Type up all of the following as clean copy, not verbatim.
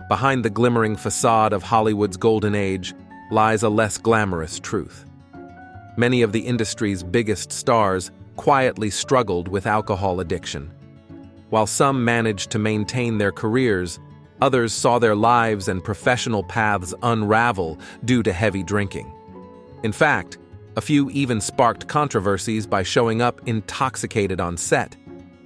behind the glimmering facade of Hollywood's golden age lies a less glamorous truth. Many of the industry's biggest stars quietly struggled with alcohol addiction. While some managed to maintain their careers, others saw their lives and professional paths unravel due to heavy drinking. In fact, a few even sparked controversies by showing up intoxicated on set.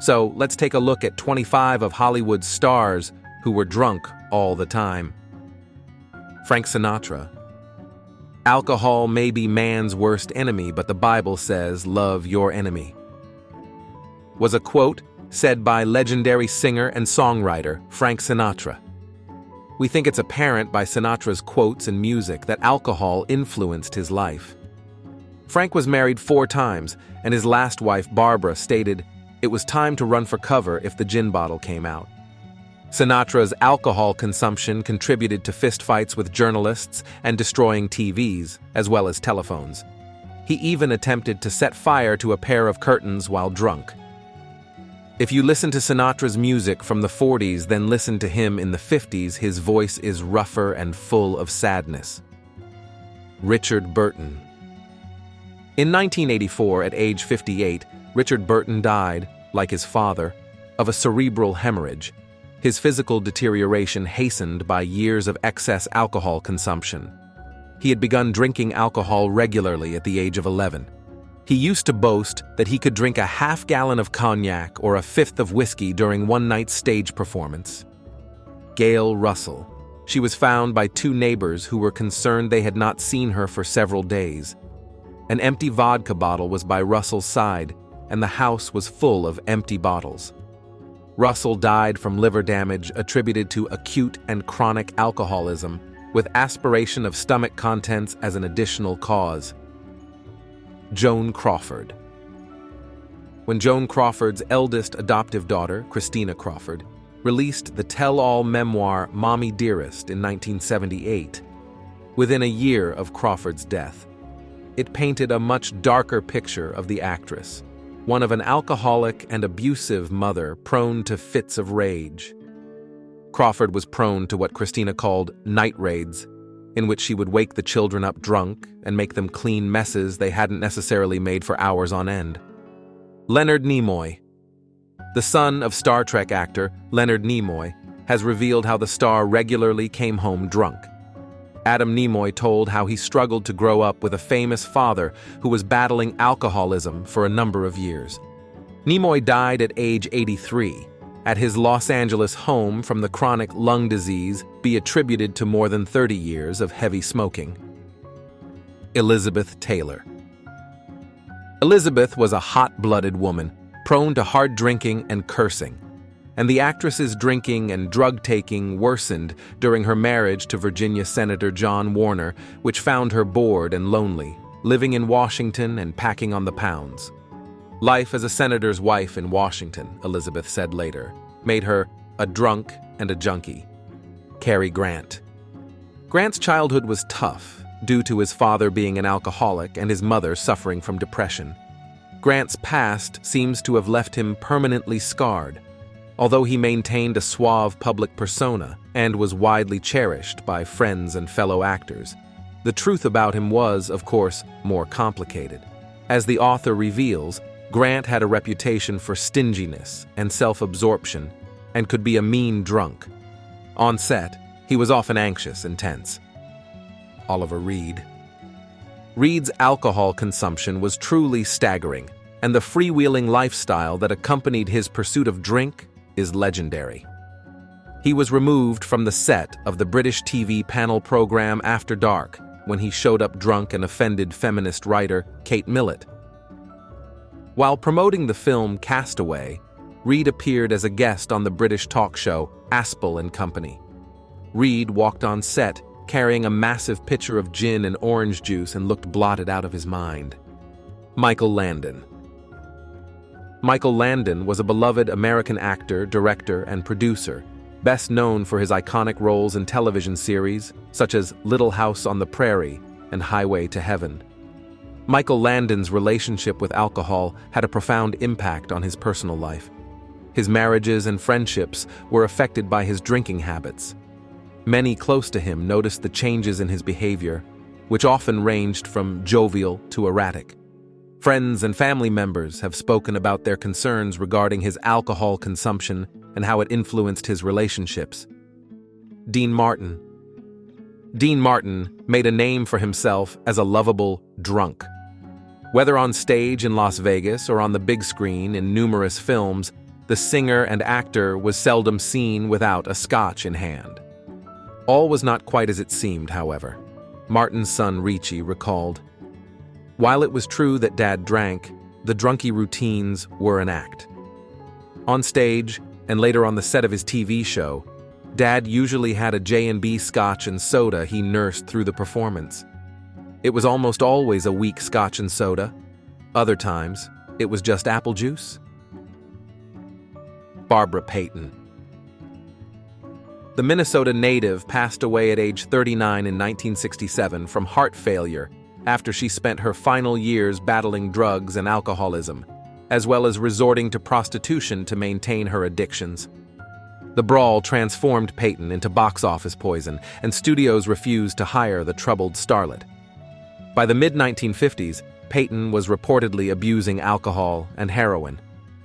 So let's take a look at 25 of Hollywood's stars who were drunk all the time. Frank Sinatra. Alcohol may be man's worst enemy, but the Bible says, "Love your enemy," was a quote said by legendary singer and songwriter Frank Sinatra. We think it's apparent by Sinatra's quotes and music that alcohol influenced his life. Frank was married 4 times, and his last wife, Barbara, stated, "It was time to run for cover if the gin bottle came out." Sinatra's alcohol consumption contributed to fistfights with journalists and destroying TVs, as well as telephones. He even attempted to set fire to a pair of curtains while drunk. If you listen to Sinatra's music from the 40s, then listen to him in the 50s, his voice is rougher and full of sadness. Richard Burton. In 1984, at age 58, Richard Burton died, like his father, of a cerebral hemorrhage, his physical deterioration hastened by years of excess alcohol consumption. He had begun drinking alcohol regularly at the age of 11. He used to boast that he could drink a half-gallon of cognac or a fifth of whiskey during one night's stage performance. Gail Russell. She was found by 2 neighbors who were concerned they had not seen her for several days. An empty vodka bottle was by Russell's side, and the house was full of empty bottles. Russell died from liver damage attributed to acute and chronic alcoholism, with aspiration of stomach contents as an additional cause. Joan Crawford. When Joan Crawford's eldest adoptive daughter, Christina Crawford, released the tell-all memoir Mommy Dearest in 1978, within a year of Crawford's death, it painted a much darker picture of the actress, one of an alcoholic and abusive mother prone to fits of rage. Crawford was prone to what Christina called night raids, in which she would wake the children up drunk and make them clean messes they hadn't necessarily made for hours on end. Leonard Nimoy. The son of Star Trek actor Leonard Nimoy has revealed how the star regularly came home drunk. Adam Nimoy told how he struggled to grow up with a famous father who was battling alcoholism for a number of years. Nimoy died at age 83. At his Los Angeles home from the chronic lung disease be attributed to more than 30 years of heavy smoking. Elizabeth Taylor. Elizabeth was a hot-blooded woman, prone to hard drinking and cursing, and the actress's drinking and drug-taking worsened during her marriage to Virginia Senator John Warner, which found her bored and lonely, living in Washington and packing on the pounds. Life as a senator's wife in Washington, Elizabeth said later, made her a drunk and a junkie. Carrie Grant. Grant's childhood was tough, due to his father being an alcoholic and his mother suffering from depression. Grant's past seems to have left him permanently scarred, although he maintained a suave public persona and was widely cherished by friends and fellow actors. The truth about him was, of course, more complicated. As the author reveals, Grant had a reputation for stinginess and self-absorption and could be a mean drunk. On set, he was often anxious and tense. Oliver Reed. Reed's alcohol consumption was truly staggering, and the freewheeling lifestyle that accompanied his pursuit of drink is legendary. He was removed from the set of the British TV panel program After Dark when he showed up drunk and offended feminist writer Kate Millett. While promoting the film Castaway, Reed appeared as a guest on the British talk show Aspel and Company. Reed walked on set carrying a massive pitcher of gin and orange juice and looked blotted out of his mind. Michael Landon. Michael Landon was a beloved American actor, director, and producer, best known for his iconic roles in television series such as Little House on the Prairie and Highway to Heaven. Michael Landon's relationship with alcohol had a profound impact on his personal life. His marriages and friendships were affected by his drinking habits. Many close to him noticed the changes in his behavior, which often ranged from jovial to erratic. Friends and family members have spoken about their concerns regarding his alcohol consumption and how it influenced his relationships. Dean Martin. Dean Martin made a name for himself as a lovable drunk. Whether on stage in Las Vegas or on the big screen in numerous films, the singer and actor was seldom seen without a scotch in hand. All was not quite as it seemed, however. Martin's son Richie recalled, "While it was true that Dad drank, the drunky routines were an act. On stage, and later on the set of his TV show, Dad usually had a J&B scotch and soda he nursed through the performance. It was almost always a weak scotch and soda. Other times, it was just apple juice." Barbara Payton. The Minnesota native passed away at age 39 in 1967 from heart failure after she spent her final years battling drugs and alcoholism, as well as resorting to prostitution to maintain her addictions. The brawl transformed Payton into box office poison, and studios refused to hire the troubled starlet. By the mid-1950s, Payton was reportedly abusing alcohol and heroin.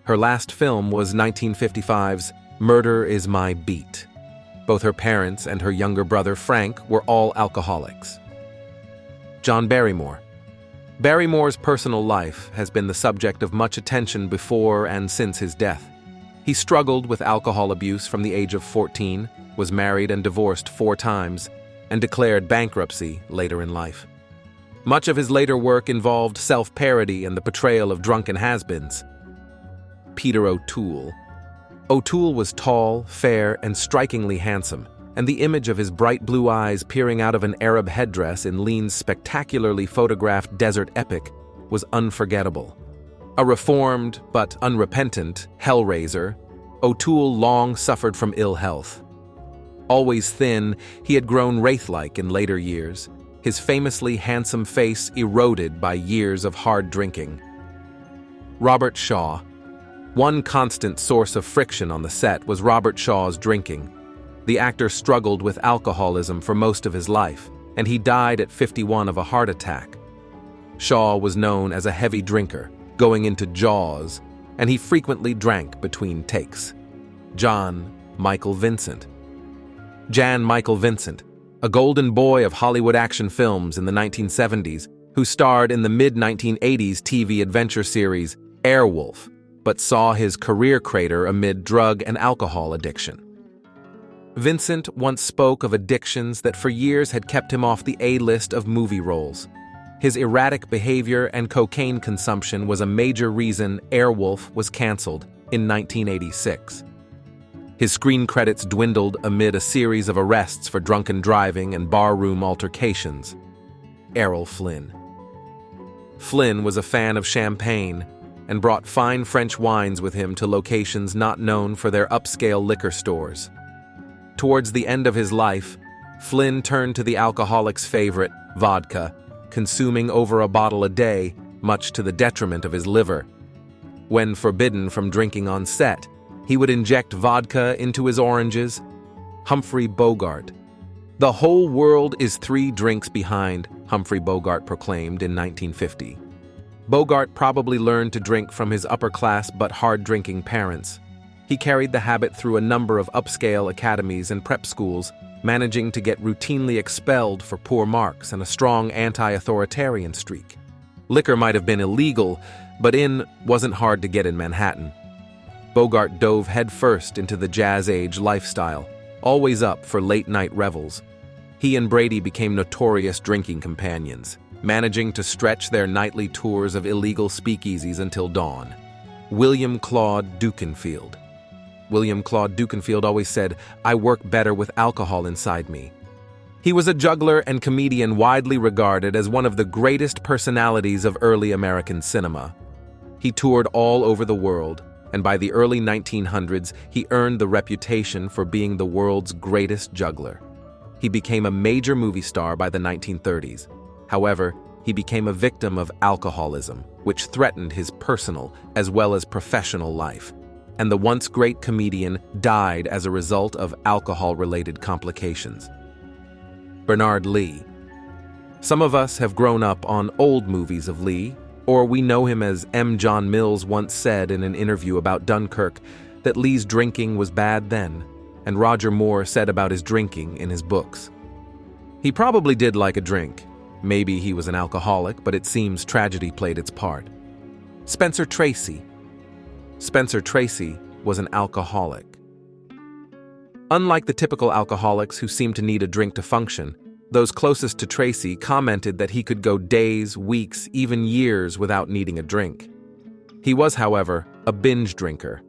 Her last film was 1955's Murder Is My Beat. Both her parents and her younger brother Frank were all alcoholics. John Barrymore. Barrymore's personal life has been the subject of much attention before and since his death. He struggled with alcohol abuse from the age of 14, was married and divorced 4 times, and declared bankruptcy later in life. Much of his later work involved self-parody and the portrayal of drunken has-beens. Peter O'Toole. O'Toole was tall, fair, and strikingly handsome, and the image of his bright blue eyes peering out of an Arab headdress in Lean's spectacularly photographed desert epic was unforgettable. A reformed but unrepentant hellraiser, O'Toole long suffered from ill health. Always thin, he had grown wraith-like in later years, his famously handsome face eroded by years of hard drinking. Robert Shaw. One constant source of friction on the set was Robert Shaw's drinking. The actor struggled with alcoholism for most of his life, and he died at 51 of a heart attack. Shaw was known as a heavy drinker, going into Jaws, and he frequently drank between takes. Jan Michael Vincent. Jan Michael Vincent, a golden boy of Hollywood action films in the 1970s, who starred in the mid-1980s TV adventure series Airwolf, but saw his career crater amid drug and alcohol addiction. Vincent once spoke of addictions that for years had kept him off the A-list of movie roles. His erratic behavior and cocaine consumption was a major reason Airwolf was canceled in 1986. His screen credits dwindled amid a series of arrests for drunken driving and barroom altercations. Errol Flynn. Flynn was a fan of champagne and brought fine French wines with him to locations not known for their upscale liquor stores. Towards the end of his life, Flynn turned to the alcoholic's favorite, vodka, consuming over a bottle a day, much to the detriment of his liver. When forbidden from drinking on set, he would inject vodka into his oranges. Humphrey Bogart. "The whole world is 3 drinks behind," Humphrey Bogart proclaimed in 1950. Bogart probably learned to drink from his upper-class but hard-drinking parents. He carried the habit through a number of upscale academies and prep schools, managing to get routinely expelled for poor marks and a strong anti-authoritarian streak. Liquor might have been illegal, but in wasn't hard to get in Manhattan. Bogart dove headfirst into the jazz-age lifestyle, always up for late-night revels. He and Brady became notorious drinking companions, managing to stretch their nightly tours of illegal speakeasies until dawn. William Claude Dukenfield. William Claude Dukenfield always said, "I work better with alcohol inside me." He was a juggler and comedian widely regarded as one of the greatest personalities of early American cinema. He toured all over the world, and by the early 1900s, he earned the reputation for being the world's greatest juggler. He became a major movie star by the 1930s. However, he became a victim of alcoholism, which threatened his personal as well as professional life. and the once great comedian died as a result of alcohol-related complications. Bernard Lee. Some of us have grown up on old movies of Lee, or we know him as M. John Mills once said in an interview about Dunkirk that Lee's drinking was bad then, and Roger Moore said about his drinking in his books. He probably did like a drink. Maybe he was an alcoholic, but it seems tragedy played its part. Spencer Tracy. Spencer Tracy was an alcoholic. Unlike the typical alcoholics who seem to need a drink to function, those closest to Tracy commented that he could go days, weeks, even years without needing a drink. He was, however, a binge drinker,